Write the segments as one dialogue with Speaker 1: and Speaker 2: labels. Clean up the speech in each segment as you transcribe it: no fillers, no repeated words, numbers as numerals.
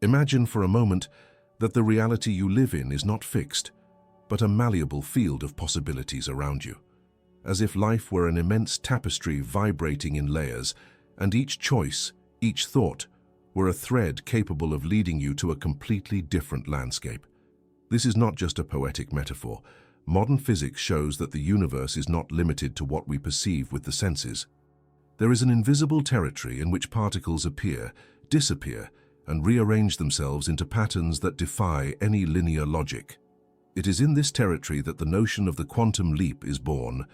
Speaker 1: Imagine for a moment that the reality you live in is not fixed, but a malleable field of possibilities around you, as if life were an immense tapestry vibrating in layers, and each choice, each thought, were a thread capable of leading you to a completely different landscape. This is not just a poetic metaphor. Modern physics shows that the universe is not limited to what we perceive with the senses. There is an invisible territory in which particles appear, disappear, and rearrange themselves into patterns that defy any linear logic. It is in this territory that the notion of the quantum leap is born,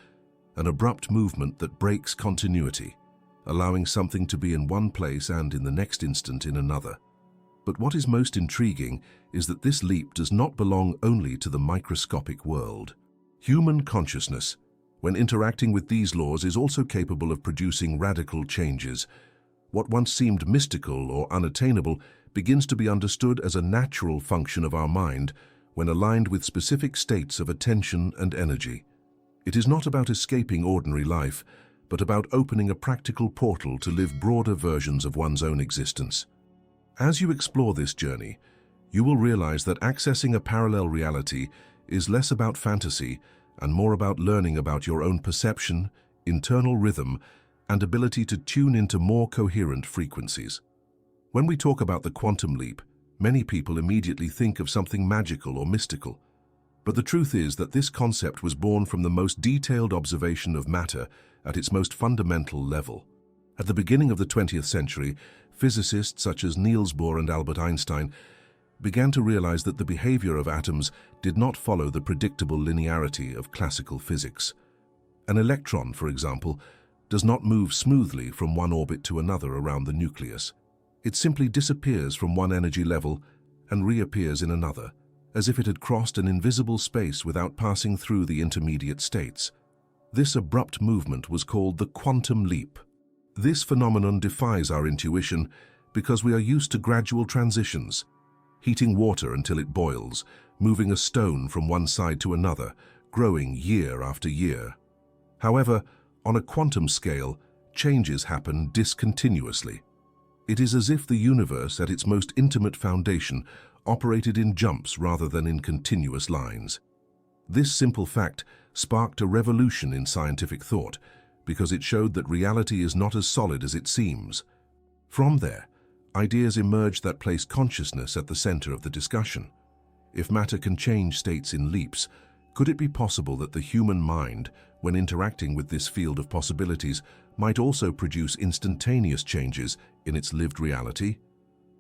Speaker 1: an abrupt movement that breaks continuity, allowing something to be in one place and in the next instant in another. But what is most intriguing is that this leap does not belong only to the microscopic world. Human consciousness, when interacting with these laws, is also capable of producing radical changes. What once seemed mystical or unattainable begins to be understood as a natural function of our mind when aligned with specific states of attention and energy. It is not about escaping ordinary life, but about opening a practical portal to live broader versions of one's own existence. As you explore this journey, you will realize that accessing a parallel reality is less about fantasy and more about learning about your own perception, internal rhythm, and ability to tune into more coherent frequencies. When we talk about the quantum leap, many people immediately think of something magical or mystical. But the truth is that this concept was born from the most detailed observation of matter at its most fundamental level. At the beginning of the 20th century, physicists such as Niels Bohr and Albert Einstein began to realize that the behavior of atoms did not follow the predictable linearity of classical physics. An electron, for example, does not move smoothly from one orbit to another around the nucleus. It simply disappears from one energy level and reappears in another, as if it had crossed an invisible space without passing through the intermediate states. This abrupt movement was called the quantum leap. This phenomenon defies our intuition because we are used to gradual transitions, heating water until it boils, moving a stone from one side to another, growing year after year. However, on a quantum scale, changes happen discontinuously. It is as if the universe, at its most intimate foundation, operated in jumps rather than in continuous lines. This simple fact sparked a revolution in scientific thought because it showed that reality is not as solid as it seems. From there, ideas emerged that place consciousness at the center of the discussion. If matter can change states in leaps, could it be possible that the human mind, when interacting with this field of possibilities, might also produce instantaneous changes in its lived reality?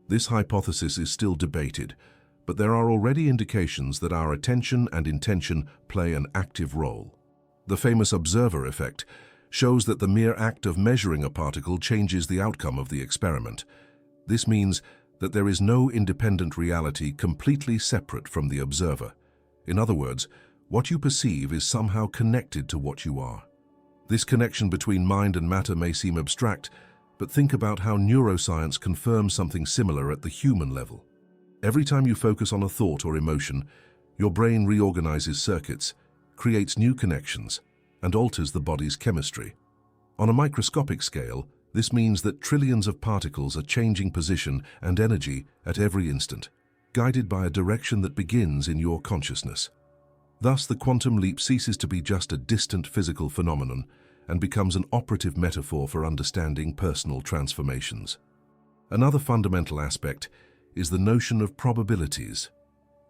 Speaker 1: This hypothesis is still debated, but there are already indications that our attention and intention play an active role. The famous observer effect shows that the mere act of measuring a particle changes the outcome of the experiment. This means that there is no independent reality completely separate from the observer. In other words, what you perceive is somehow connected to what you are. This connection between mind and matter may seem abstract, but think about how neuroscience confirms something similar at the human level. Every time you focus on a thought or emotion, your brain reorganizes circuits, creates new connections, and alters the body's chemistry. On a microscopic scale, this means that trillions of particles are changing position and energy at every instant, guided by a direction that begins in your consciousness. Thus, the quantum leap ceases to be just a distant physical phenomenon and becomes an operative metaphor for understanding personal transformations. Another fundamental aspect is the notion of probabilities.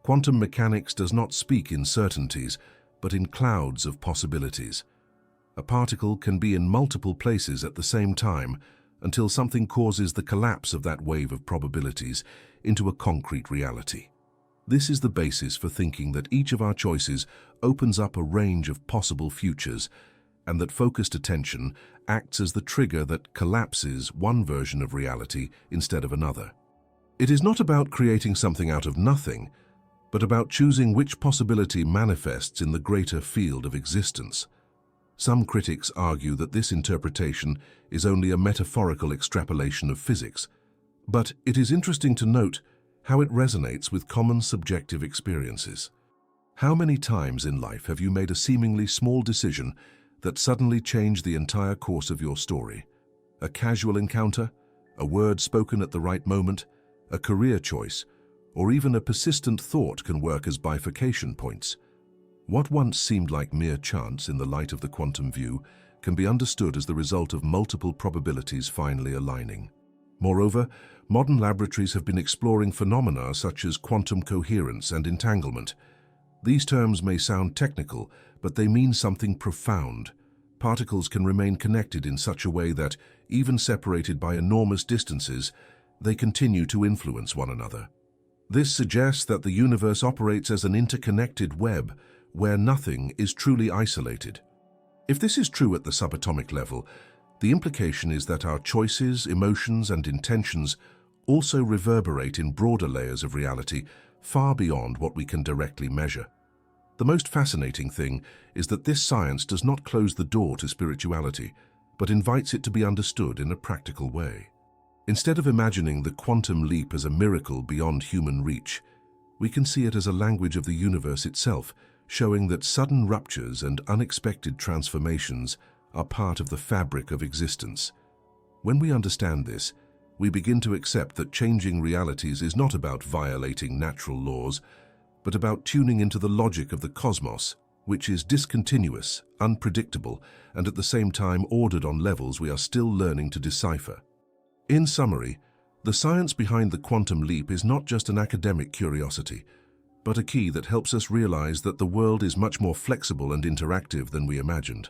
Speaker 1: Quantum mechanics does not speak in certainties, but in clouds of possibilities. A particle can be in multiple places at the same time until something causes the collapse of that wave of probabilities into a concrete reality. This is the basis for thinking that each of our choices opens up a range of possible futures, and that focused attention acts as the trigger that collapses one version of reality instead of another. It is not about creating something out of nothing, but about choosing which possibility manifests in the greater field of existence. Some critics argue that this interpretation is only a metaphorical extrapolation of physics, but it is interesting to note how it resonates with common subjective experiences. How many times in life have you made a seemingly small decision that suddenly changed the entire course of your story? A casual encounter, a word spoken at the right moment, A career choice, or even a persistent thought can work as bifurcation points. What once seemed like mere chance in the light of the quantum view can be understood as the result of multiple probabilities finally aligning. Moreover, modern laboratories have been exploring phenomena such as quantum coherence and entanglement. These terms may sound technical, but they mean something profound. Particles can remain connected in such a way that, even separated by enormous distances, they continue to influence one another. This suggests that the universe operates as an interconnected web, where nothing is truly isolated. If this is true at the subatomic level, the implication is that our choices, emotions, and intentions also reverberate in broader layers of reality, far beyond what we can directly measure. The most fascinating thing is that this science does not close the door to spirituality, but invites it to be understood in a practical way. Instead of imagining the quantum leap as a miracle beyond human reach, we can see it as a language of the universe itself, showing that sudden ruptures and unexpected transformations are part of the fabric of existence. When we understand this, we begin to accept that changing realities is not about violating natural laws, but about tuning into the logic of the cosmos, which is discontinuous, unpredictable, and at the same time ordered on levels we are still learning to decipher. In summary, the science behind the quantum leap is not just an academic curiosity, but a key that helps us realize that the world is much more flexible and interactive than we imagined.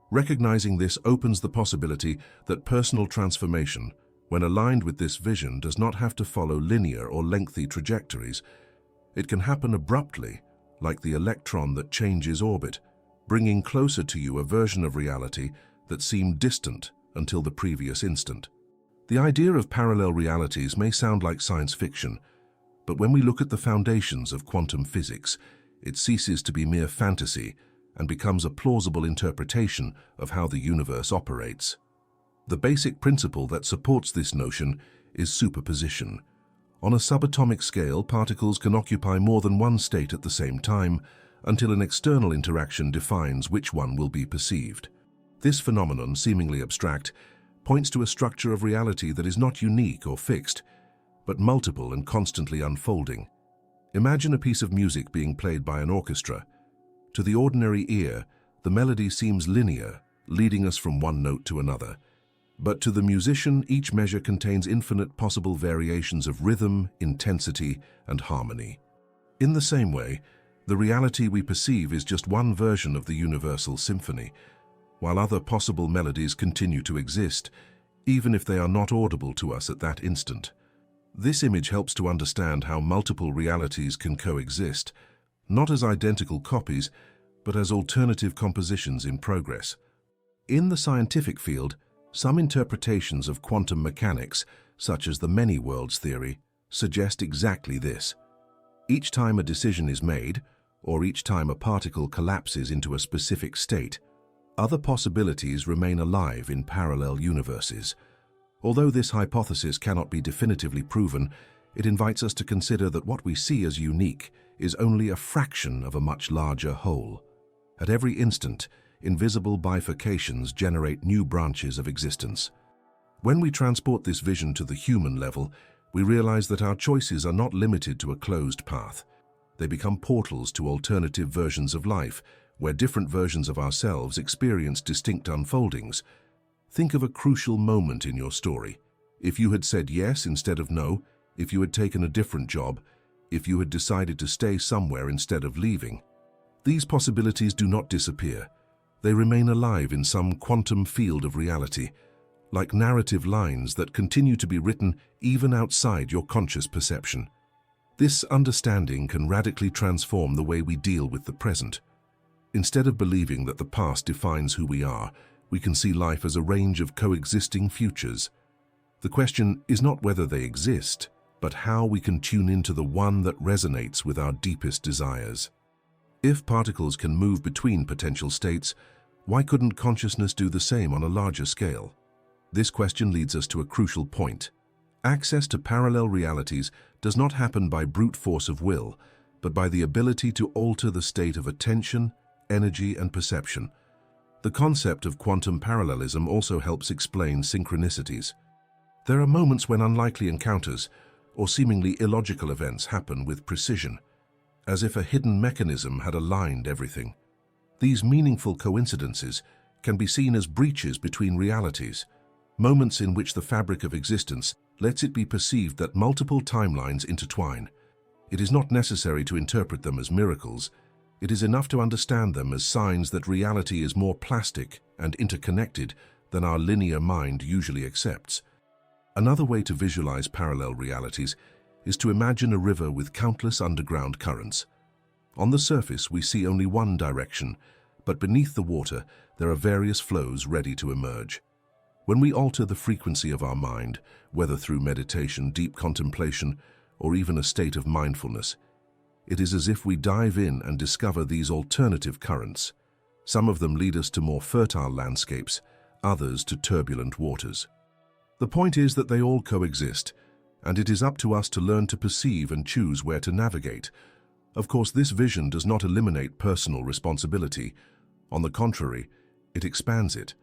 Speaker 1: Recognizing this opens the possibility that personal transformation, when aligned with this vision, does not have to follow linear or lengthy trajectories. It can happen abruptly, like the electron that changes orbit, bringing closer to you a version of reality that seemed distant until the previous instant. The idea of parallel realities may sound like science fiction, but when we look at the foundations of quantum physics, it ceases to be mere fantasy and becomes a plausible interpretation of how the universe operates. The basic principle that supports this notion is superposition. On a subatomic scale, particles can occupy more than one state at the same time until an external interaction defines which one will be perceived. This phenomenon, seemingly abstract, points to a structure of reality that is not unique or fixed, but multiple and constantly unfolding. Imagine a piece of music being played by an orchestra. To the ordinary ear, the melody seems linear, leading us from one note to another. But to the musician, each measure contains infinite possible variations of rhythm, intensity, and harmony. In the same way, the reality we perceive is just one version of the universal symphony, while other possible melodies continue to exist, even if they are not audible to us at that instant. This image helps to understand how multiple realities can coexist, not as identical copies, but as alternative compositions in progress. In the scientific field, some interpretations of quantum mechanics, such as the many worlds theory, suggest exactly this. Each time a decision is made, or each time a particle collapses into a specific state, other possibilities remain alive in parallel universes. Although this hypothesis cannot be definitively proven, it invites us to consider that what we see as unique is only a fraction of a much larger whole. At every instant, invisible bifurcations generate new branches of existence. When we transport this vision to the human level, we realize that our choices are not limited to a closed path. They become portals to alternative versions of life, where different versions of ourselves experience distinct unfoldings. Think of a crucial moment in your story. If you had said yes instead of no, if you had taken a different job, if you had decided to stay somewhere instead of leaving. These possibilities do not disappear. They remain alive in some quantum field of reality, like narrative lines that continue to be written even outside your conscious perception. This understanding can radically transform the way we deal with the present. Instead of believing that the past defines who we are, we can see life as a range of coexisting futures. The question is not whether they exist, but how we can tune into the one that resonates with our deepest desires. If particles can move between potential states, why couldn't consciousness do the same on a larger scale? This question leads us to a crucial point. Access to parallel realities does not happen by brute force of will, but by the ability to alter the state of attention, energy, and perception. The concept of quantum parallelism also helps explain synchronicities. There are moments when unlikely encounters, or seemingly illogical events happen with precision, as if a hidden mechanism had aligned everything. These meaningful coincidences can be seen as breaches between realities, moments in which the fabric of existence lets it be perceived that multiple timelines intertwine. It is not necessary to interpret them as miracles. It is enough to understand them as signs that reality is more plastic and interconnected than our linear mind usually accepts. Another way to visualize parallel realities is to imagine a river with countless underground currents. On the surface, we see only one direction, but beneath the water, there are various flows ready to emerge. When we alter the frequency of our mind, whether through meditation, deep contemplation, or even a state of mindfulness, it is as if we dive in and discover these alternative currents. Some of them lead us to more fertile landscapes, others to turbulent waters. The point is that they all coexist, and it is up to us to learn to perceive and choose where to navigate. Of course, this vision does not eliminate personal responsibility. On the contrary, it expands it.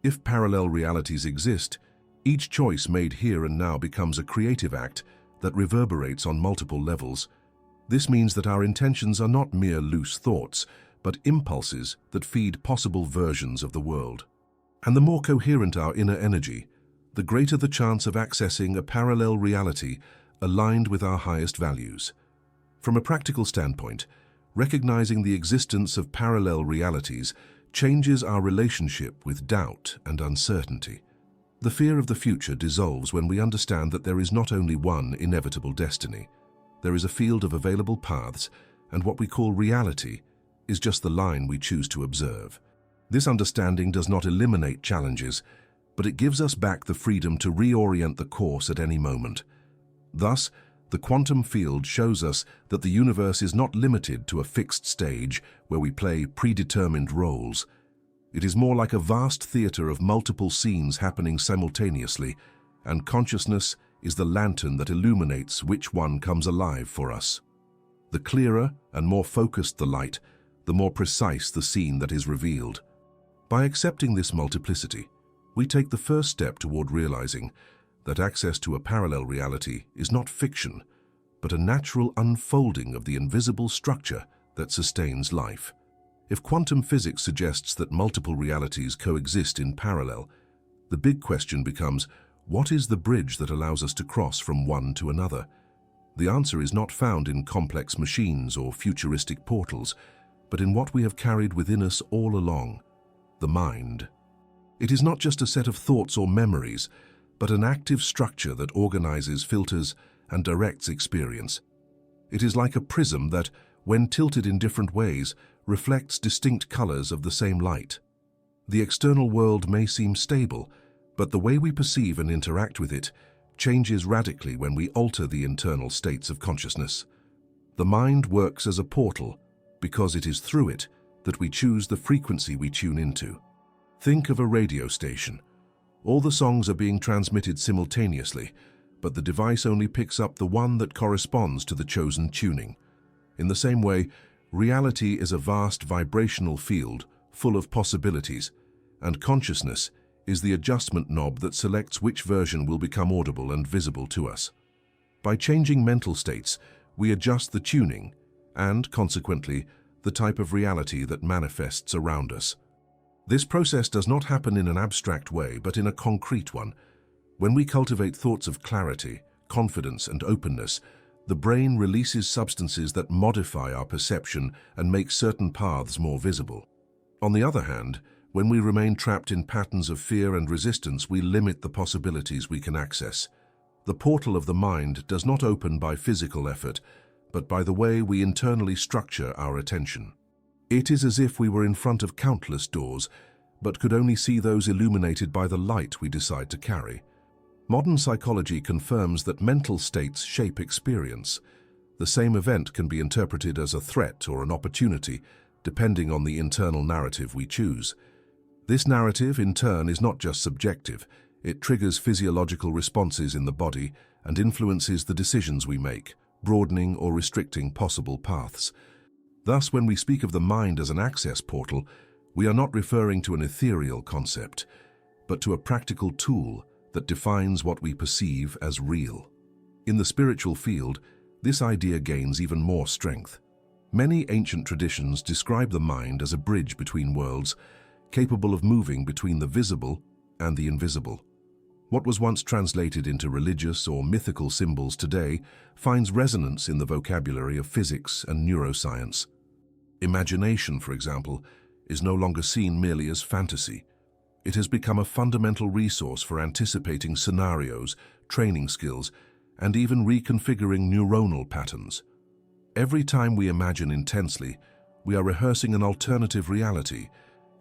Speaker 1: If parallel realities exist, each choice made here and now becomes a creative act that reverberates on multiple levels. This means that our intentions are not mere loose thoughts, but impulses that feed possible versions of the world. And the more coherent our inner energy, the greater the chance of accessing a parallel reality aligned with our highest values. From a practical standpoint, recognizing the existence of parallel realities changes our relationship with doubt and uncertainty. The fear of the future dissolves when we understand that there is not only one inevitable destiny. There is a field of available paths, and what we call reality is just the line we choose to observe. This understanding does not eliminate challenges, but it gives us back the freedom to reorient the course at any moment. Thus, the quantum field shows us that the universe is not limited to a fixed stage where we play predetermined roles. It is more like a vast theater of multiple scenes happening simultaneously, and consciousness is the lantern that illuminates which one comes alive for us. The clearer and more focused the light, the more precise the scene that is revealed. By accepting this multiplicity, we take the first step toward realizing that access to a parallel reality is not fiction, but a natural unfolding of the invisible structure that sustains life. If quantum physics suggests that multiple realities coexist in parallel, the big question becomes, what is the bridge that allows us to cross from one to another? The answer is not found in complex machines or futuristic portals, but in what we have carried within us all along, the mind. It is not just a set of thoughts or memories, but an active structure that organizes, filters, and directs experience. It is like a prism that, when tilted in different ways, reflects distinct colors of the same light. The external world may seem stable, but the way we perceive and interact with it changes radically when we alter the internal states of consciousness. The mind works as a portal because it is through it that we choose the frequency we tune into. Think of a radio station. All the songs are being transmitted simultaneously, but the device only picks up the one that corresponds to the chosen tuning. In the same way, reality is a vast vibrational field full of possibilities, and consciousness is the adjustment knob that selects which version will become audible and visible to us. By changing mental states, we adjust the tuning and, consequently, the type of reality that manifests around us. This process does not happen in an abstract way, but in a concrete one. When we cultivate thoughts of clarity, confidence, and openness, the brain releases substances that modify our perception and make certain paths more visible. On the other hand, when we remain trapped in patterns of fear and resistance, we limit the possibilities we can access. The portal of the mind does not open by physical effort, but by the way we internally structure our attention. It is as if we were in front of countless doors, but could only see those illuminated by the light we decide to carry. Modern psychology confirms that mental states shape experience. The same event can be interpreted as a threat or an opportunity, depending on the internal narrative we choose. This narrative, in turn, is not just subjective. It triggers physiological responses in the body and influences the decisions we make, broadening or restricting possible paths. Thus, when we speak of the mind as an access portal, we are not referring to an ethereal concept, but to a practical tool that defines what we perceive as real. In the spiritual field, this idea gains even more strength. Many ancient traditions describe the mind as a bridge between worlds, capable of moving between the visible and the invisible. What was once translated into religious or mythical symbols today finds resonance in the vocabulary of physics and neuroscience. Imagination, for example, is no longer seen merely as fantasy. It has become a fundamental resource for anticipating scenarios, training skills, and even reconfiguring neuronal patterns. Every time we imagine intensely, we are rehearsing an alternative reality,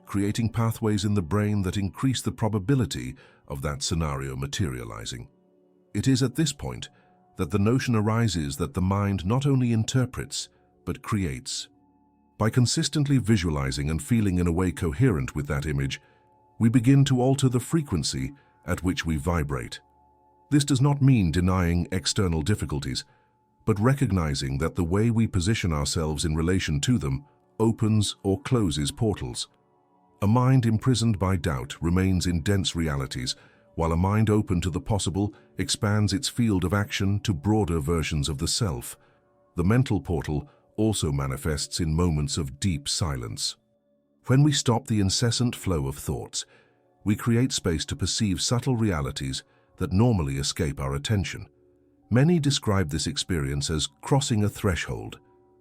Speaker 1: creating pathways in the brain that increase the probability of that scenario materializing. It is at this point that the notion arises that the mind not only interprets, but creates. By consistently visualizing and feeling in a way coherent with that image, we begin to alter the frequency at which we vibrate. This does not mean denying external difficulties, but recognizing that the way we position ourselves in relation to them opens or closes portals. A mind imprisoned by doubt remains in dense realities, while a mind open to the possible expands its field of action to broader versions of the self. The mental portal also manifests in moments of deep silence. When we stop the incessant flow of thoughts, we create space to perceive subtle realities that normally escape our attention. Many describe this experience as crossing a threshold.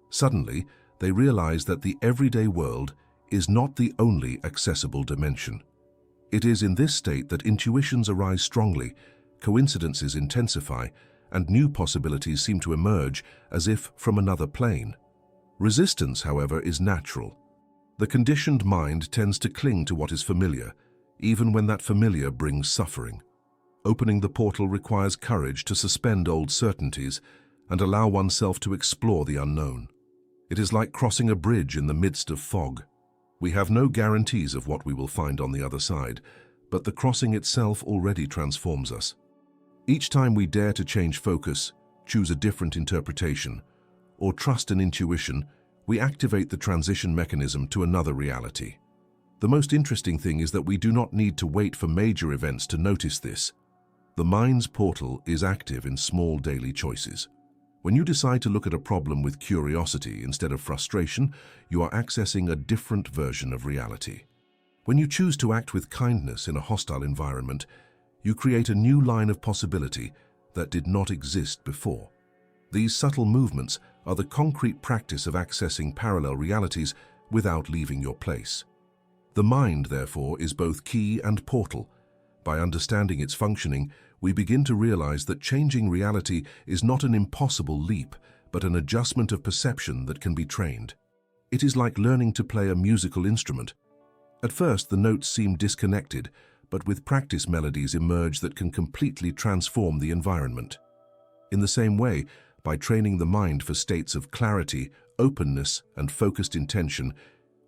Speaker 1: Suddenly, they realize that the everyday world is not the only accessible dimension. It is in this state that intuitions arise strongly, coincidences intensify, and new possibilities seem to emerge as if from another plane. Resistance, however, is natural. The conditioned mind tends to cling to what is familiar, even when that familiar brings suffering. Opening the portal requires courage to suspend old certainties and allow oneself to explore the unknown. It is like crossing a bridge in the midst of fog. We have no guarantees of what we will find on the other side, but the crossing itself already transforms us. Each time we dare to change focus, choose a different interpretation, or trust an intuition, we activate the transition mechanism to another reality. The most interesting thing is that we do not need to wait for major events to notice this. The mind's portal is active in small daily choices. When you decide to look at a problem with curiosity instead of frustration, you are accessing a different version of reality. When you choose to act with kindness in a hostile environment, you create a new line of possibility that did not exist before. These subtle movements are the concrete practice of accessing parallel realities without leaving your place. The mind, therefore, is both key and portal. By understanding its functioning, we begin to realize that changing reality is not an impossible leap, but an adjustment of perception that can be trained. It is like learning to play a musical instrument. At first, the notes seem disconnected, but with practice melodies emerge that can completely transform the environment. In the same way, by training the mind for states of clarity, openness, and focused intention,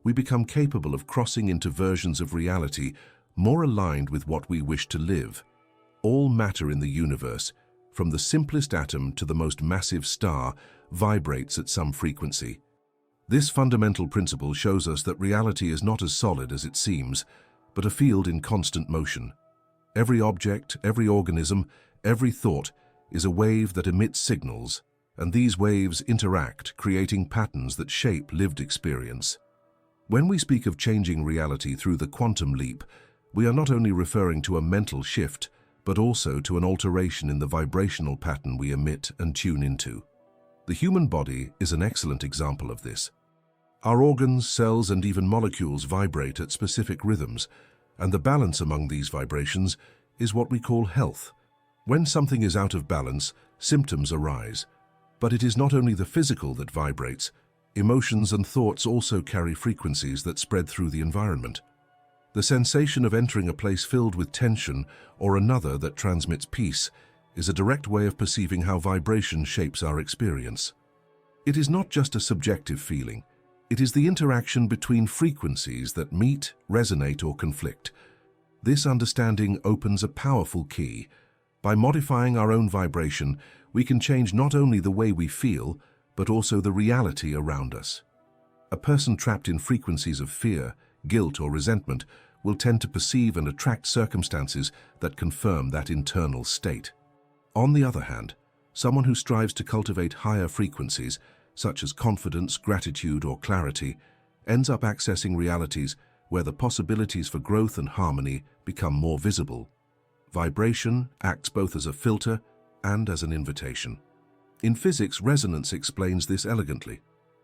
Speaker 1: we become capable of crossing into versions of reality more aligned with what we wish to live. All matter in the universe, from the simplest atom to the most massive star, vibrates at some frequency. This fundamental principle shows us that reality is not as solid as it seems, but a field in constant motion. Every object, every organism, every thought is a wave that emits signals, and these waves interact, creating patterns that shape lived experience. When we speak of changing reality through the quantum leap, we are not only referring to a mental shift, but also to an alteration in the vibrational pattern we emit and tune into. The human body is an excellent example of this. Our organs, cells, and even molecules vibrate at specific rhythms, and the balance among these vibrations is what we call health. When something is out of balance, symptoms arise. But it is not only the physical that vibrates. Emotions and thoughts also carry frequencies that spread through the environment. The sensation of entering a place filled with tension or another that transmits peace is a direct way of perceiving how vibration shapes our experience. It is not just a subjective feeling. It is the interaction between frequencies that meet, resonate, or conflict. This understanding opens a powerful key. By modifying our own vibration, we can change not only the way we feel, but also the reality around us. A person trapped in frequencies of fear, guilt, or resentment will tend to perceive and attract circumstances that confirm that internal state. On the other hand, Someone who strives to cultivate higher frequencies, such as confidence, gratitude, or clarity, ends up accessing realities where the possibilities for growth and harmony become more visible. Vibration acts both as a filter and as an invitation. In physics, resonance explains this elegantly.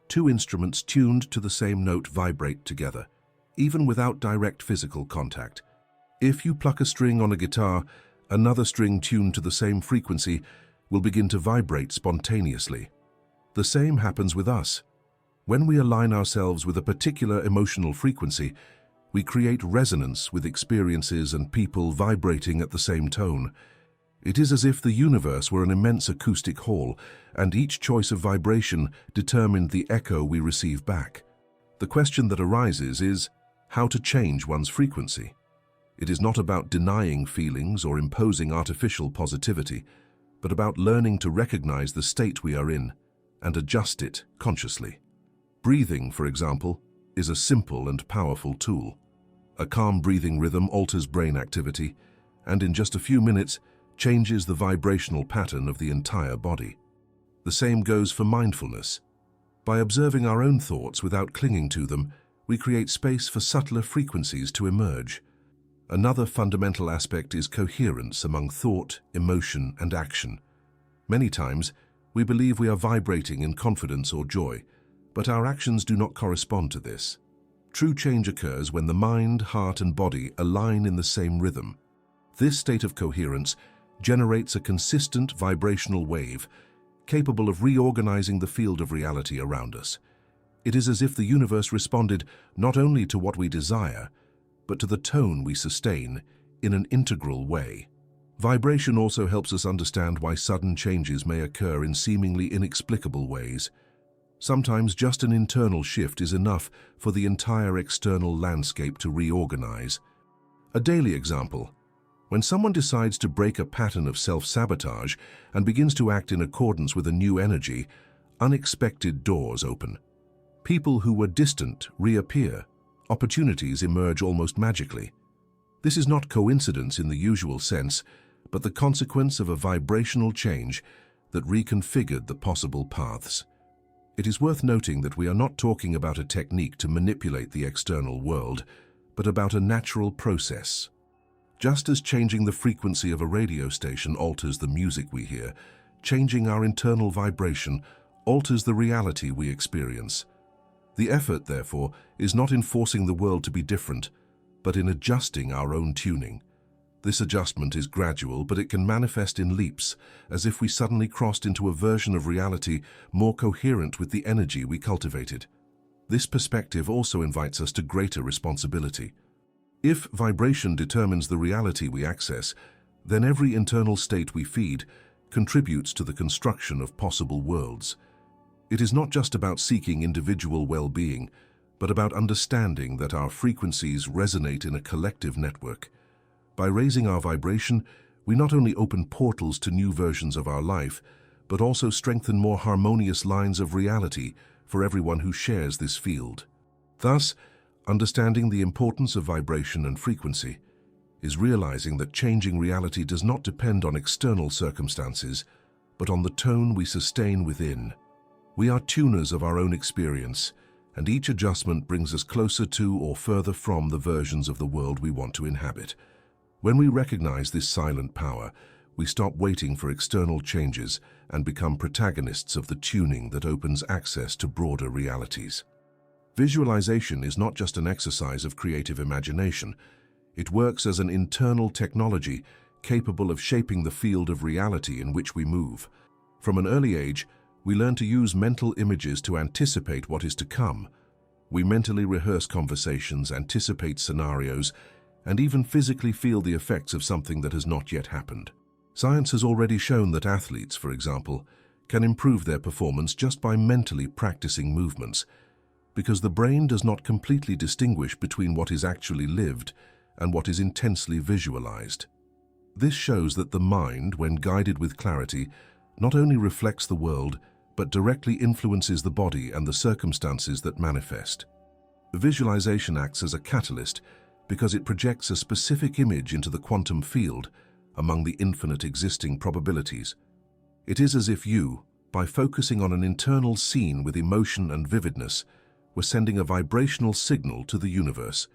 Speaker 1: Two instruments tuned to the same note vibrate together, even without direct physical contact. If you pluck a string on a guitar, another string tuned to the same frequency will begin to vibrate spontaneously. The same happens with us. When we align ourselves with a particular emotional frequency, we create resonance with experiences and people vibrating at the same tone. It is as if the universe were an immense acoustic hall, and each choice of vibration determined the echo we receive back. The question that arises is how to change one's frequency. It is not about denying feelings or imposing artificial positivity, but about learning to recognize the state we are in and adjust it consciously. Breathing, for example, is a simple and powerful tool. A calm breathing rhythm alters brain activity and in just a few minutes changes the vibrational pattern of the entire body. The same goes for mindfulness. By observing our own thoughts without clinging to them, we create space for subtler frequencies to emerge. Another fundamental aspect is coherence among thought, emotion, and action. Many times, we believe we are vibrating in confidence or joy, but our actions do not correspond to this. True change occurs when the mind, heart, and body align in the same rhythm. This state of coherence generates a consistent vibrational wave, capable of reorganizing the field of reality around us. It is as if the universe responded not only to what we desire, but to the tone we sustain in an integral way. Vibration also helps us understand why sudden changes may occur in seemingly inexplicable ways. Sometimes just an internal shift is enough for the entire external landscape to reorganize. A daily example: when someone decides to break a pattern of self-sabotage and begins to act in accordance with a new energy, unexpected doors open. People who were distant reappear. Opportunities emerge almost magically. This is not coincidence in the usual sense, but the consequence of a vibrational change that reconfigured the possible paths. It is worth noting that we are not talking about a technique to manipulate the external world, but about a natural process. Just as changing the frequency of a radio station alters the music we hear, changing our internal vibration alters the reality we experience. The effort, therefore, is not in forcing the world to be different, but in adjusting our own tuning. This adjustment is gradual, but it can manifest in leaps, as if we suddenly crossed into a version of reality more coherent with the energy we cultivated. This perspective also invites us to greater responsibility. If vibration determines the reality we access, then every internal state we feed contributes to the construction of possible worlds. It is not just about seeking individual well-being, but about understanding that our frequencies resonate in a collective network. By raising our vibration, we not only open portals to new versions of our life, but also strengthen more harmonious lines of reality for everyone who shares this field. Thus, understanding the importance of vibration and frequency is realizing that changing reality does not depend on external circumstances, but on the tone we sustain within. We are tuners of our own experience, and each adjustment brings us closer to or further from the versions of the world we want to inhabit. When we recognize this silent power, we stop waiting for external changes and become protagonists of the tuning that opens access to broader realities. Visualization is not just an exercise of creative imagination. It works as an internal technology capable of shaping the field of reality in which we move. From an early age, we learn to use mental images to anticipate what is to come. We mentally rehearse conversations, anticipate scenarios, and even physically feel the effects of something that has not yet happened. Science has already shown that athletes, for example, can improve their performance just by mentally practicing movements, because the brain does not completely distinguish between what is actually lived and what is intensely visualized. This shows that the mind, when guided with clarity, not only reflects the world, but directly influences the body and the circumstances that manifest. Visualization acts as a catalyst because it projects a specific image into the quantum field among the infinite existing probabilities. It is as if you, by focusing on an internal scene with emotion and vividness, were sending a vibrational signal to the universe.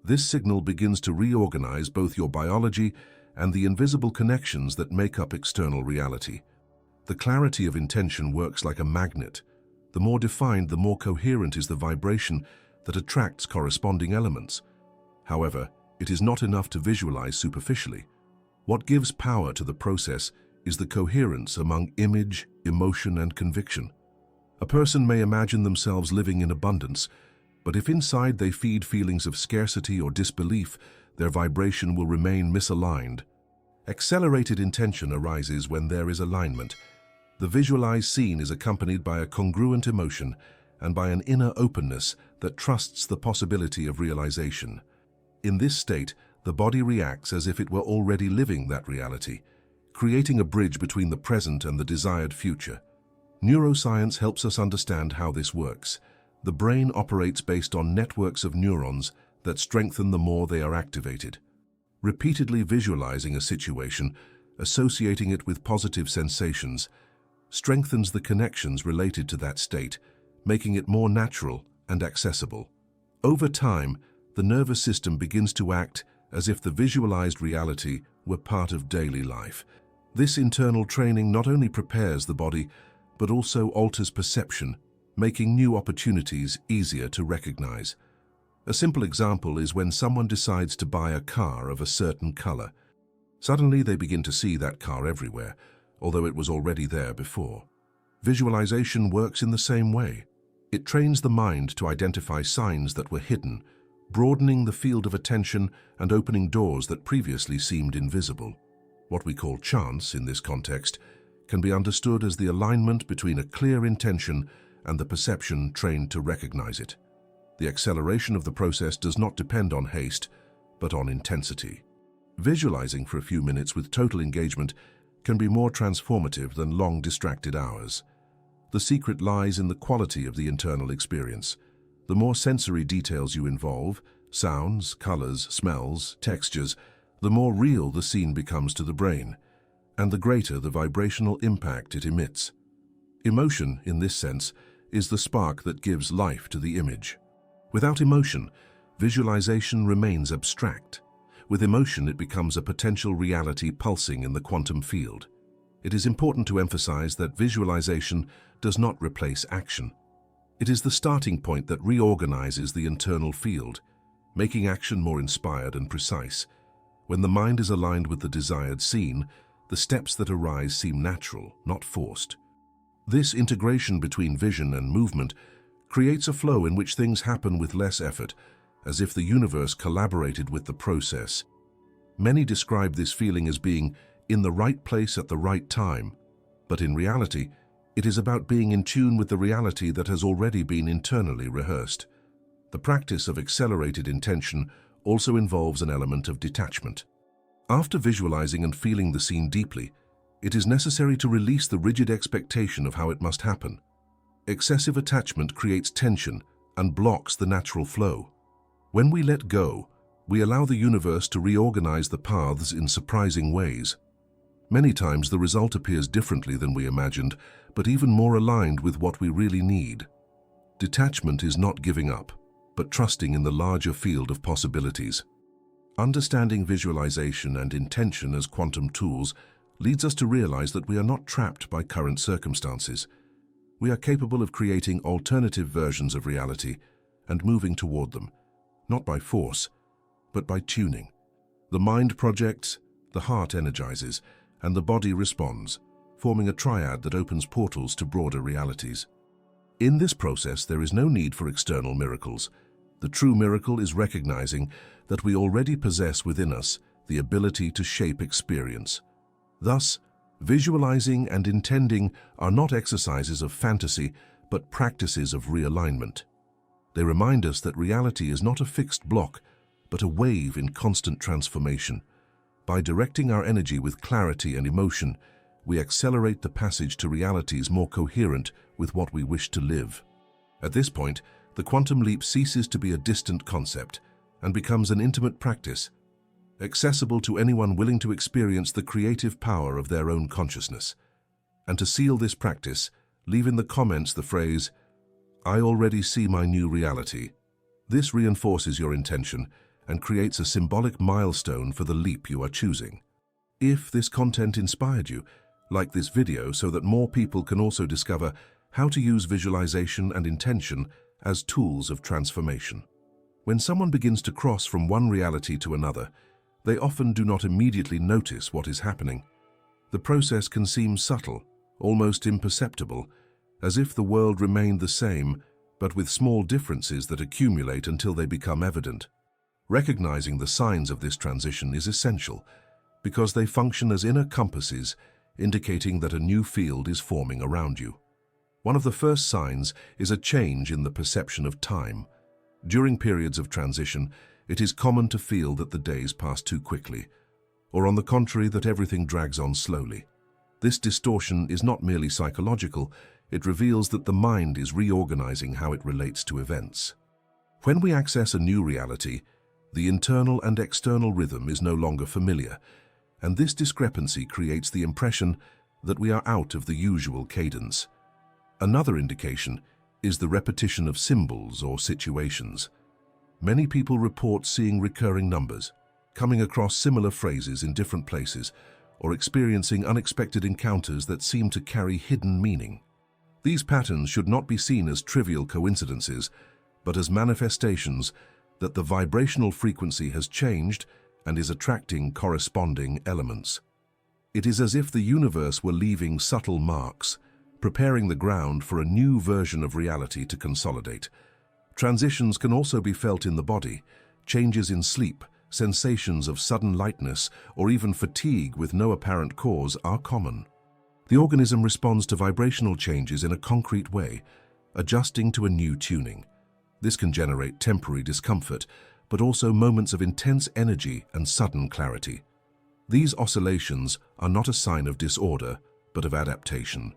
Speaker 1: This signal begins to reorganize both your biology and the invisible connections that make up external reality. The clarity of intention works like a magnet. The more defined, the more coherent is the vibration that attracts corresponding elements. However, it is not enough to visualize superficially. What gives power to the process is the coherence among image, emotion, and conviction. A person may imagine themselves living in abundance, but if inside they feed feelings of scarcity or disbelief, their vibration will remain misaligned. Accelerated intention arises when there is alignment. The visualized scene is accompanied by a congruent emotion and by an inner openness that trusts the possibility of realization. In this state, the body reacts as if it were already living that reality, creating a bridge between the present and the desired future. Neuroscience helps us understand how this works. The brain operates based on networks of neurons that strengthen the more they are activated. Repeatedly visualizing a situation, associating it with positive sensations, strengthens the connections related to that state, making it more natural and accessible. Over time, the nervous system begins to act as if the visualized reality were part of daily life. This internal training not only prepares the body, but also alters perception, making new opportunities easier to recognize. A simple example is when someone decides to buy a car of a certain color. Suddenly they begin to see that car everywhere, although it was already there before. Visualization works in the same way. It trains the mind to identify signs that were hidden, broadening the field of attention and opening doors that previously seemed invisible. What we call chance in this context can be understood as the alignment between a clear intention and the perception trained to recognize it. The acceleration of the process does not depend on haste, but on intensity. Visualizing for a few minutes with total engagement can be more transformative than long distracted hours. The secret lies in the quality of the internal experience. The more sensory details you involve, sounds, colors, smells, textures, the more real the scene becomes to the brain, and the greater the vibrational impact it emits. Emotion, in this sense, is the spark that gives life to the image. Without emotion, visualization remains abstract. With emotion, it becomes a potential reality pulsing in the quantum field. It is important to emphasize that visualization does not replace action. It is the starting point that reorganizes the internal field, making action more inspired and precise. When the mind is aligned with the desired scene, the steps that arise seem natural, not forced. This integration between vision and movement creates a flow in which things happen with less effort, as if the universe collaborated with the process. Many describe this feeling as being in the right place at the right time, but in reality, it is about being in tune with the reality that has already been internally rehearsed. The practice of accelerated intention also involves an element of detachment. After visualizing and feeling the scene deeply, it is necessary to release the rigid expectation of how it must happen. Excessive attachment creates tension and blocks the natural flow. When we let go, we allow the universe to reorganize the paths in surprising ways. Many times the result appears differently than we imagined, but even more aligned with what we really need. Detachment is not giving up, but trusting in the larger field of possibilities. Understanding visualization and intention as quantum tools leads us to realize that we are not trapped by current circumstances. We are capable of creating alternative versions of reality and moving toward them, not by force, but by tuning. The mind projects, the heart energizes, and the body responds, forming a triad that opens portals to broader realities. In this process, there is no need for external miracles. The true miracle is recognizing that we already possess within us the ability to shape experience. Thus, visualizing and intending are not exercises of fantasy, but practices of realignment. They remind us that reality is not a fixed block, but a wave in constant transformation. By directing our energy with clarity and emotion, we accelerate the passage to realities more coherent with what we wish to live. At this point, the quantum leap ceases to be a distant concept and becomes an intimate practice, accessible to anyone willing to experience the creative power of their own consciousness. And to seal this practice, leave in the comments the phrase, "I already see my new reality." This reinforces your intention and creates a symbolic milestone for the leap you are choosing. If this content inspired you, like this video so that more people can also discover how to use visualization and intention as tools of transformation. When someone begins to cross from one reality to another, they often do not immediately notice what is happening. The process can seem subtle, almost imperceptible, as if the world remained the same, but with small differences that accumulate until they become evident. Recognizing the signs of this transition is essential, because they function as inner compasses, indicating that a new field is forming around you. One of the first signs is a change in the perception of time. During periods of transition, it is common to feel that the days pass too quickly, or on the contrary, that everything drags on slowly. This distortion is not merely psychological, it reveals that the mind is reorganizing how it relates to events. When we access a new reality, the internal and external rhythm is no longer familiar, and this discrepancy creates the impression that we are out of the usual cadence. Another indication is the repetition of symbols or situations. Many people report seeing recurring numbers, coming across similar phrases in different places, or experiencing unexpected encounters that seem to carry hidden meaning. These patterns should not be seen as trivial coincidences, but as manifestations that the vibrational frequency has changed and is attracting corresponding elements. It is as if the universe were leaving subtle marks, preparing the ground for a new version of reality to consolidate. Transitions can also be felt in the body. Changes in sleep, sensations of sudden lightness, or even fatigue with no apparent cause are common. The organism responds to vibrational changes in a concrete way, adjusting to a new tuning. This can generate temporary discomfort, but also moments of intense energy and sudden clarity. These oscillations are not a sign of disorder, but of adaptation.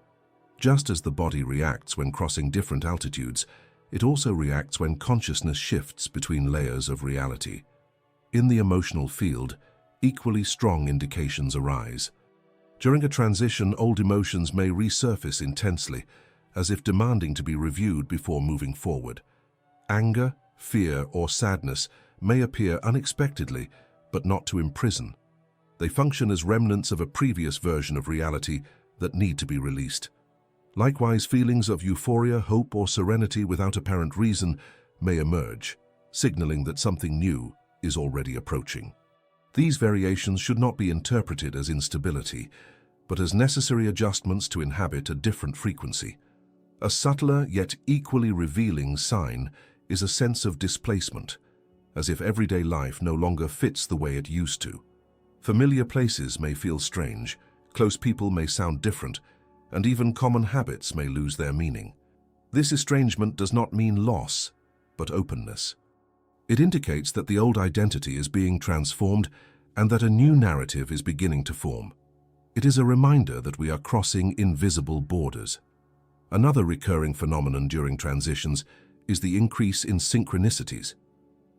Speaker 1: Just as the body reacts when crossing different altitudes, it also reacts when consciousness shifts between layers of reality. In the emotional field, equally strong indications arise. During a transition, old emotions may resurface intensely, as if demanding to be reviewed before moving forward. Anger, fear, or sadness may appear unexpectedly, but not to imprison. They function as remnants of a previous version of reality that need to be released. Likewise, feelings of euphoria, hope, or serenity without apparent reason may emerge, signaling that something new is already approaching. These variations should not be interpreted as instability, but as necessary adjustments to inhabit a different frequency. A subtler yet equally revealing sign is a sense of displacement, as if everyday life no longer fits the way it used to. Familiar places may feel strange, close people may sound different, and even common habits may lose their meaning. This estrangement does not mean loss, but openness. It indicates that the old identity is being transformed and that a new narrative is beginning to form. It is a reminder that we are crossing invisible borders. Another recurring phenomenon during transitions is the increase in synchronicities.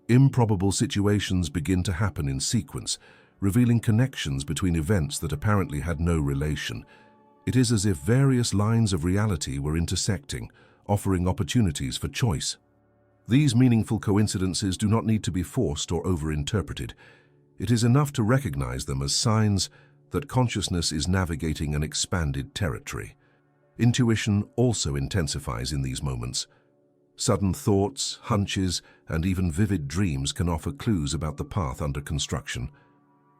Speaker 1: Improbable situations begin to happen in sequence, revealing connections between events that apparently had no relation. It is as if various lines of reality were intersecting, offering opportunities for choice. These meaningful coincidences do not need to be forced or over-interpreted. It is enough to recognize them as signs that consciousness is navigating an expanded territory. Intuition also intensifies in these moments. Sudden thoughts, hunches, and even vivid dreams can offer clues about the path under construction.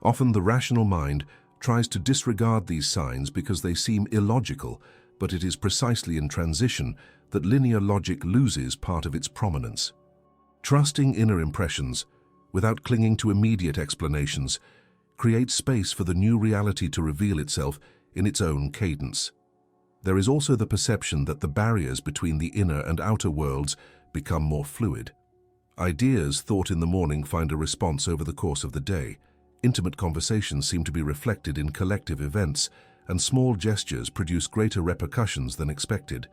Speaker 1: Often the rational mind tries to disregard these signs because they seem illogical, but it is precisely in transition that linear logic loses part of its prominence. Trusting inner impressions, without clinging to immediate explanations, creates space for the new reality to reveal itself in its own cadence. There is also the perception that the barriers between the inner and outer worlds become more fluid. Ideas thought in the morning find a response over the course of the day. Intimate conversations seem to be reflected in collective events, and small gestures produce greater repercussions than expected.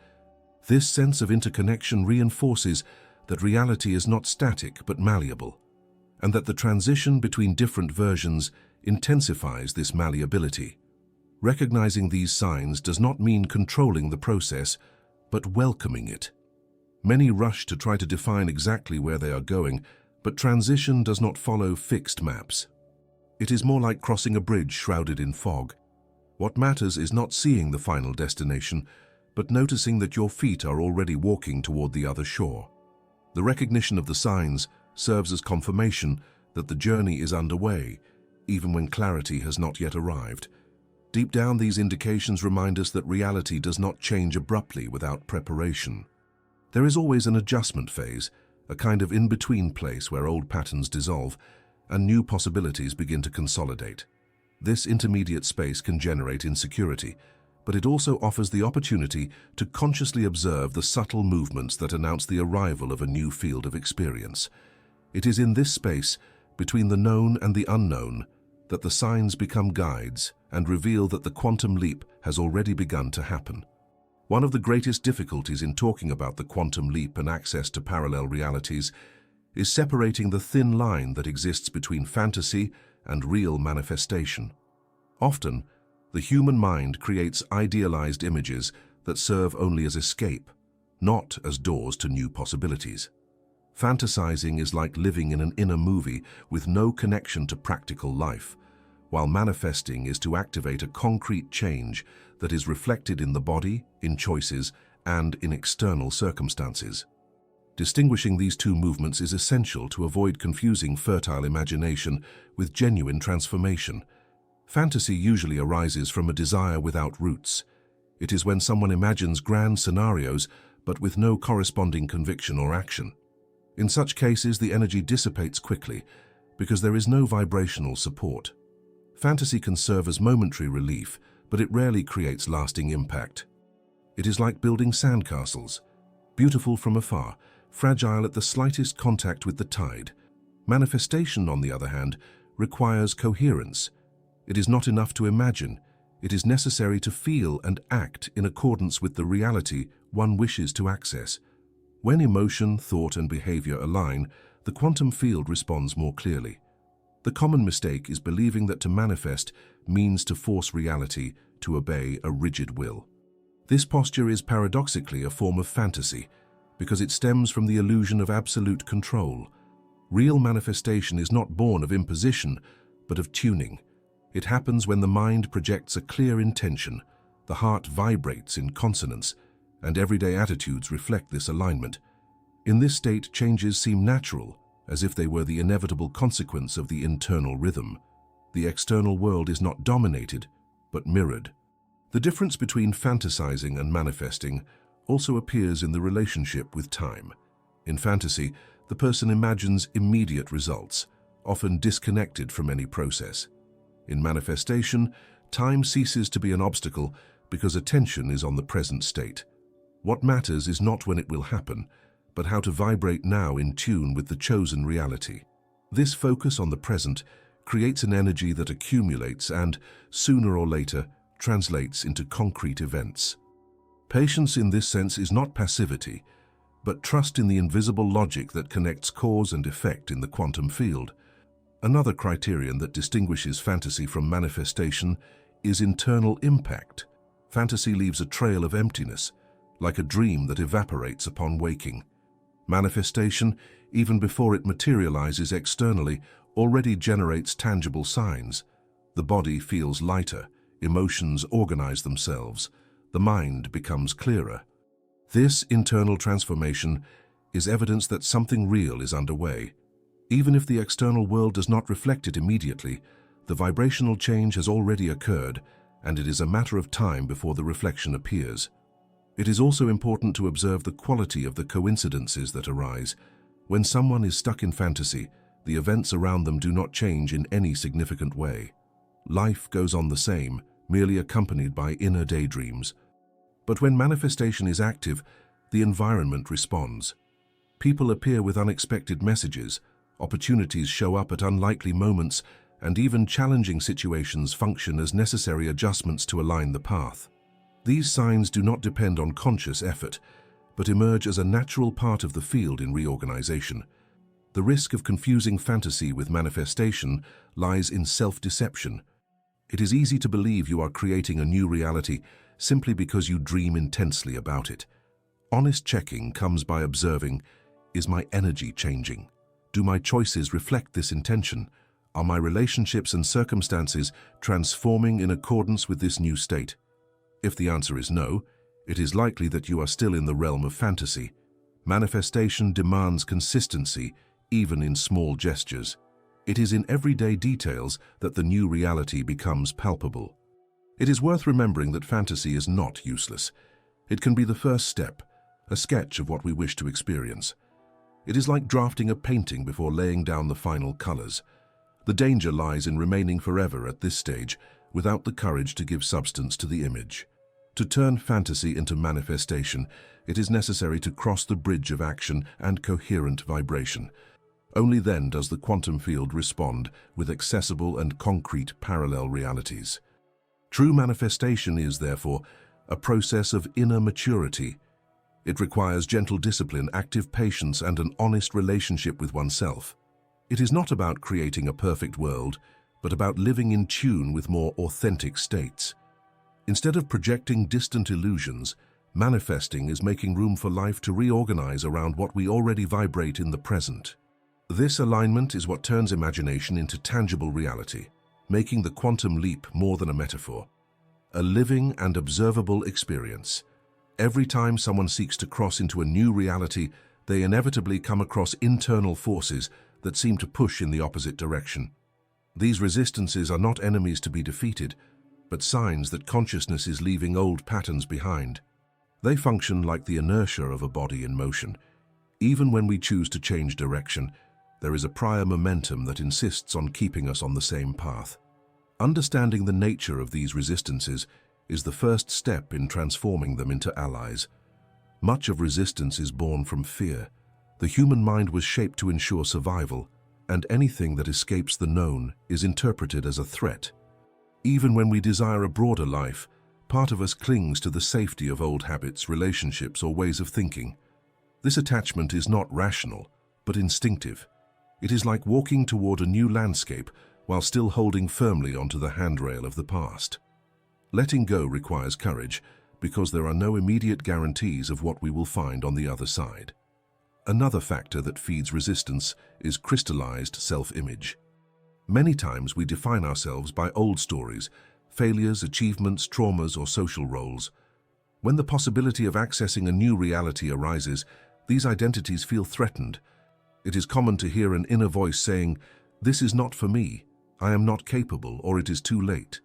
Speaker 1: This sense of interconnection reinforces that reality is not static but malleable, and that the transition between different versions intensifies this malleability. Recognizing these signs does not mean controlling the process, but welcoming it. Many rush to try to define exactly where they are going, but transition does not follow fixed maps. It is more like crossing a bridge shrouded in fog. What matters is not seeing the final destination, but noticing that your feet are already walking toward the other shore. The recognition of the signs serves as confirmation that the journey is underway, even when clarity has not yet arrived. Deep down, these indications remind us that reality does not change abruptly without preparation. There is always an adjustment phase, a kind of in-between place where old patterns dissolve and new possibilities begin to consolidate. This intermediate space can generate insecurity, but it also offers the opportunity to consciously observe the subtle movements that announce the arrival of a new field of experience. It is in this space, between the known and the unknown, that the signs become guides and reveal that the quantum leap has already begun to happen. One of the greatest difficulties in talking about the quantum leap and access to parallel realities is separating the thin line that exists between fantasy and real manifestation. Often, the human mind creates idealized images that serve only as escape, not as doors to new possibilities. Fantasizing is like living in an inner movie with no connection to practical life, while manifesting is to activate a concrete change that is reflected in the body, in choices, and in external circumstances. Distinguishing these two movements is essential to avoid confusing fertile imagination with genuine transformation. Fantasy usually arises from a desire without roots. It is when someone imagines grand scenarios but with no corresponding conviction or action. In such cases, the energy dissipates quickly because there is no vibrational support. Fantasy can serve as momentary relief, but it rarely creates lasting impact. It is like building sandcastles, beautiful from afar, fragile at the slightest contact with the tide. Manifestation, on the other hand, requires coherence. It is not enough to imagine. It is necessary to feel and act in accordance with the reality one wishes to access. When emotion, thought, and behavior align, the quantum field responds more clearly. The common mistake is believing that to manifest means to force reality to obey a rigid will. This posture is paradoxically a form of fantasy, because it stems from the illusion of absolute control. Real manifestation is not born of imposition, but of tuning. It happens when the mind projects a clear intention, the heart vibrates in consonance, and everyday attitudes reflect this alignment. In this state, changes seem natural, as if they were the inevitable consequence of the internal rhythm. The external world is not dominated, but mirrored. The difference between fantasizing and manifesting also appears in the relationship with time. In fantasy, the person imagines immediate results, often disconnected from any process. In manifestation, time ceases to be an obstacle because attention is on the present state. What matters is not when it will happen, but how to vibrate now in tune with the chosen reality. This focus on the present creates an energy that accumulates and, sooner or later, translates into concrete events. Patience in this sense is not passivity, but trust in the invisible logic that connects cause and effect in the quantum field. Another criterion that distinguishes fantasy from manifestation is internal impact. Fantasy leaves a trail of emptiness, like a dream that evaporates upon waking. Manifestation, even before it materializes externally, already generates tangible signs. The body feels lighter, emotions organize themselves, the mind becomes clearer. This internal transformation is evidence that something real is underway. Even if the external world does not reflect it immediately, the vibrational change has already occurred, and it is a matter of time before the reflection appears. It is also important to observe the quality of the coincidences that arise. When someone is stuck in fantasy, the events around them do not change in any significant way. Life goes on the same, merely accompanied by inner daydreams. But when manifestation is active, the environment responds. People appear with unexpected messages, opportunities show up at unlikely moments, and even challenging situations function as necessary adjustments to align the path. These signs do not depend on conscious effort, but emerge as a natural part of the field in reorganization. The risk of confusing fantasy with manifestation lies in self-deception. It is easy to believe you are creating a new reality simply because you dream intensely about it. Honest checking comes by observing, is my energy changing? Do my choices reflect this intention? Are my relationships and circumstances transforming in accordance with this new state? If the answer is no, it is likely that you are still in the realm of fantasy. Manifestation demands consistency, even in small gestures. It is in everyday details that the new reality becomes palpable. It is worth remembering that fantasy is not useless. It can be the first step, a sketch of what we wish to experience. It is like drafting a painting before laying down the final colors. The danger lies in remaining forever at this stage without the courage to give substance to the image. To turn fantasy into manifestation, it is necessary to cross the bridge of action and coherent vibration. Only then does the quantum field respond with accessible and concrete parallel realities. True manifestation is, therefore, a process of inner maturity. It requires gentle discipline, active patience, and an honest relationship with oneself. It is not about creating a perfect world, but about living in tune with more authentic states. Instead of projecting distant illusions, manifesting is making room for life to reorganize around what we already vibrate in the present. This alignment is what turns imagination into tangible reality, making the quantum leap more than a metaphor, a living and observable experience. Every time someone seeks to cross into a new reality, they inevitably come across internal forces that seem to push in the opposite direction. These resistances are not enemies to be defeated, but signs that consciousness is leaving old patterns behind. They function like the inertia of a body in motion. Even when we choose to change direction, there is a prior momentum that insists on keeping us on the same path. Understanding the nature of these resistances is the first step in transforming them into allies. Much of resistance is born from fear. The human mind was shaped to ensure survival, and anything that escapes the known is interpreted as a threat. Even when we desire a broader life, part of us clings to the safety of old habits, relationships, or ways of thinking. This attachment is not rational, but instinctive. It is like walking toward a new landscape while still holding firmly onto the handrail of the past. Letting go requires courage because there are no immediate guarantees of what we will find on the other side. Another factor that feeds resistance is crystallized self-image. Many times we define ourselves by old stories, failures, achievements, traumas, or social roles. When the possibility of accessing a new reality arises, these identities feel threatened. It is common to hear an inner voice saying, "This is not for me, I am not capable, or it is too late."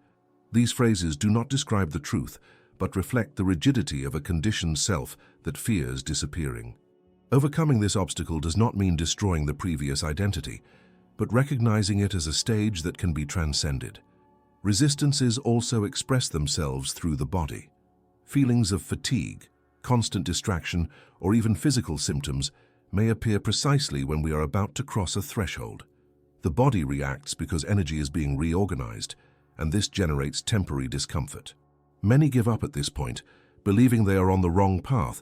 Speaker 1: These phrases do not describe the truth, but reflect the rigidity of a conditioned self that fears disappearing. Overcoming this obstacle does not mean destroying the previous identity, but recognizing it as a stage that can be transcended. Resistances also express themselves through the body. Feelings of fatigue, constant distraction, or even physical symptoms may appear precisely when we are about to cross a threshold. The body reacts because energy is being reorganized, and this generates temporary discomfort. Many give up at this point, believing they are on the wrong path,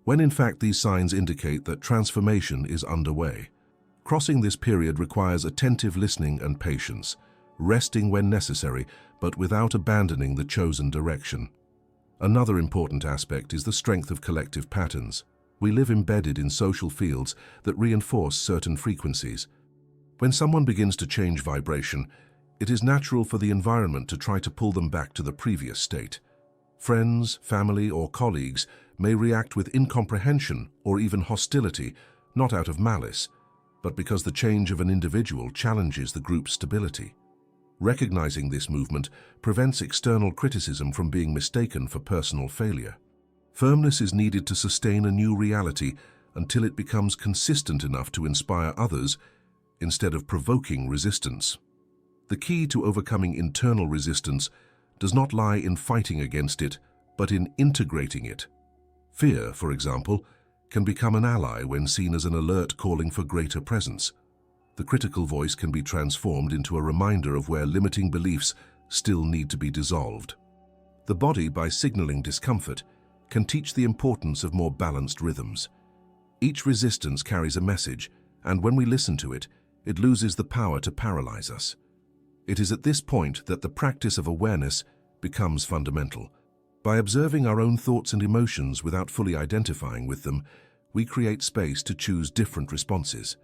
Speaker 1: when in fact these signs indicate that transformation is underway. Crossing this period requires attentive listening and patience, resting when necessary, but without abandoning the chosen direction. Another important aspect is the strength of collective patterns. We live embedded in social fields that reinforce certain frequencies. When someone begins to change vibration, it is natural for the environment to try to pull them back to the previous state. Friends, family, or colleagues may react with incomprehension or even hostility, not out of malice, but because the change of an individual challenges the group's stability. Recognizing this movement prevents external criticism from being mistaken for personal failure. Firmness is needed to sustain a new reality until it becomes consistent enough to inspire others instead of provoking resistance. The key to overcoming internal resistance does not lie in fighting against it, but in integrating it. Fear, for example, can become an ally when seen as an alert calling for greater presence. The critical voice can be transformed into a reminder of where limiting beliefs still need to be dissolved. The body, by signaling discomfort, can teach the importance of more balanced rhythms. Each resistance carries a message, and when we listen to it, it loses the power to paralyze us. It is at this point that the practice of awareness becomes fundamental. By observing our own thoughts and emotions without fully identifying with them, we create space to choose different responses.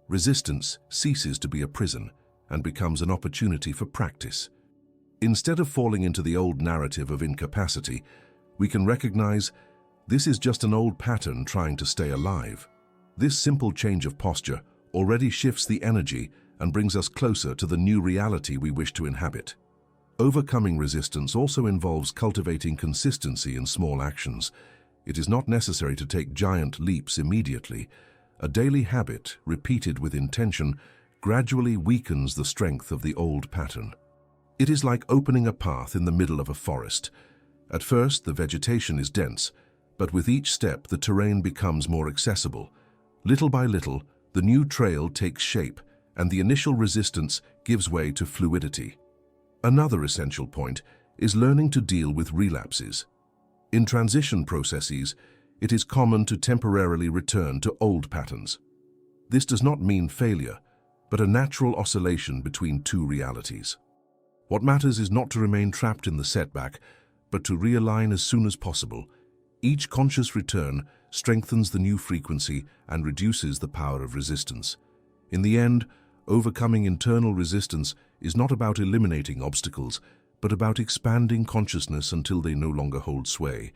Speaker 1: Resistance ceases to be a prison and becomes an opportunity for practice. Instead of falling into the old narrative of incapacity, we can recognize this is just an old pattern trying to stay alive. This simple change of posture already shifts the energy and brings us closer to the new reality we wish to inhabit. Overcoming resistance also involves cultivating consistency in small actions. It is not necessary to take giant leaps immediately. A daily habit, repeated with intention, gradually weakens the strength of the old pattern. It is like opening a path in the middle of a forest. At first, the vegetation is dense, but with each step, the terrain becomes more accessible. Little by little, the new trail takes shape, and the initial resistance gives way to fluidity. Another essential point is learning to deal with relapses. In transition processes, it is common to temporarily return to old patterns. This does not mean failure, but a natural oscillation between two realities. What matters is not to remain trapped in the setback, but to realign as soon as possible. Each conscious return strengthens the new frequency and reduces the power of resistance. In the end, overcoming internal resistance is not about eliminating obstacles, but about expanding consciousness until they no longer hold sway.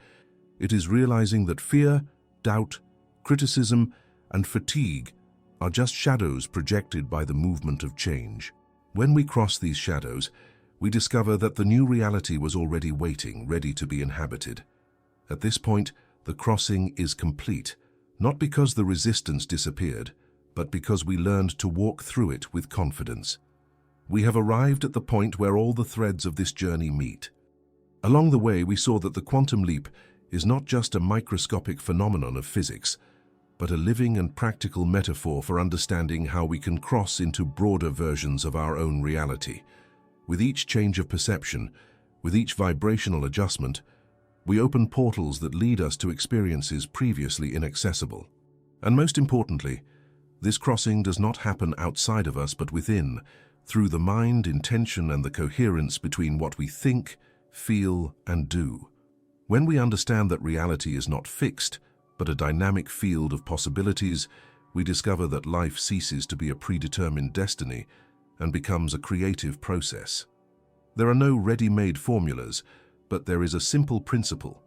Speaker 1: It is realizing that fear, doubt, criticism, and fatigue are just shadows projected by the movement of change. When we cross these shadows, we discover that the new reality was already waiting, ready to be inhabited. At this point, the crossing is complete, not because the resistance disappeared, but because we learned to walk through it with confidence. We have arrived at the point where all the threads of this journey meet. Along the way, we saw that the quantum leap is not just a microscopic phenomenon of physics, but a living and practical metaphor for understanding how we can cross into broader versions of our own reality. With each change of perception, with each vibrational adjustment, we open portals that lead us to experiences previously inaccessible. And most importantly, this crossing does not happen outside of us but within, through the mind, intention, and the coherence between what we think, feel, and do. When we understand that reality is not fixed, but a dynamic field of possibilities, we discover that life ceases to be a predetermined destiny and becomes a creative process. There are no ready-made formulas, but there is a simple principle.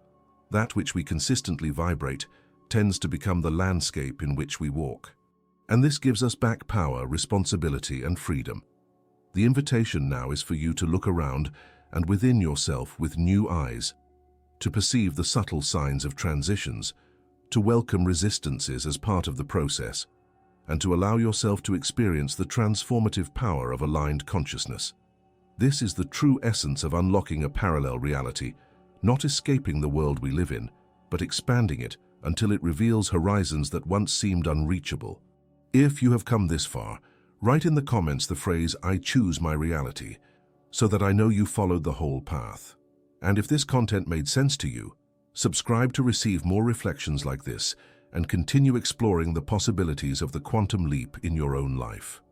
Speaker 1: That which we consistently vibrate tends to become the landscape in which we walk. And this gives us back power, responsibility, and freedom. The invitation now is for you to look around and within yourself with new eyes, to perceive the subtle signs of transitions, to welcome resistances as part of the process, and to allow yourself to experience the transformative power of aligned consciousness. This is the true essence of unlocking a parallel reality, not escaping the world we live in, but expanding it until it reveals horizons that once seemed unreachable. If you have come this far, write in the comments the phrase, "I choose my reality," so that I know you followed the whole path. And if this content made sense to you, subscribe to receive more reflections like this and continue exploring the possibilities of the quantum leap in your own life.